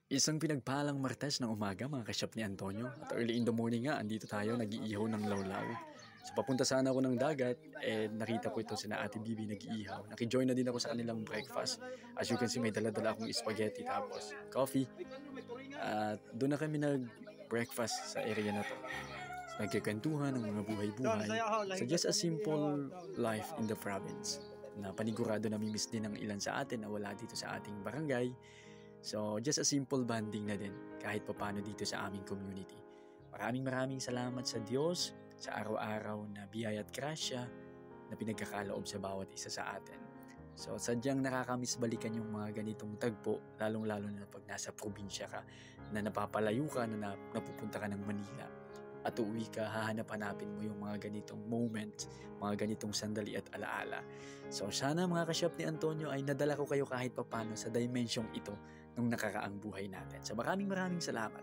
Isang pinagpalang Martes ng umaga mga kasyap ni Antonio at early in the morning nga andito tayo nag-iihaw ng lawlaw. So papunta sana ako ng dagat nakita ko ito sina Ate Bibi nag-iihaw. Naki-join na din ako sa kanilang breakfast. As you can see may dala-dala akong spaghetti tapos coffee at doon na kami nag-breakfast sa area na to. So, nagkikwentuhan ng mga buhay-buhay. So just a simple life in the province na panigurado na mimiss din ng ilan sa atin na wala dito sa ating barangay. So, just a simple bonding na din kahit papano dito sa aming community. Maraming salamat sa Diyos sa araw-araw na biyaya at grasya na pinagkakaloob sa bawat isa sa atin. So, sadyang nakakamiss balikan yung mga ganitong tagpo, lalong-lalo na pag nasa probinsya ka, na napapalayo ka, na napupunta ka ng Manila. At uuwi ka, hahanap-hanapin mo yung mga ganitong moment, mga ganitong sandali at alaala. So sana mga kasyap ni Antonio ay nadala ko kayo kahit papano sa dimensyong ito nung nakaraang buhay natin. So maraming salamat.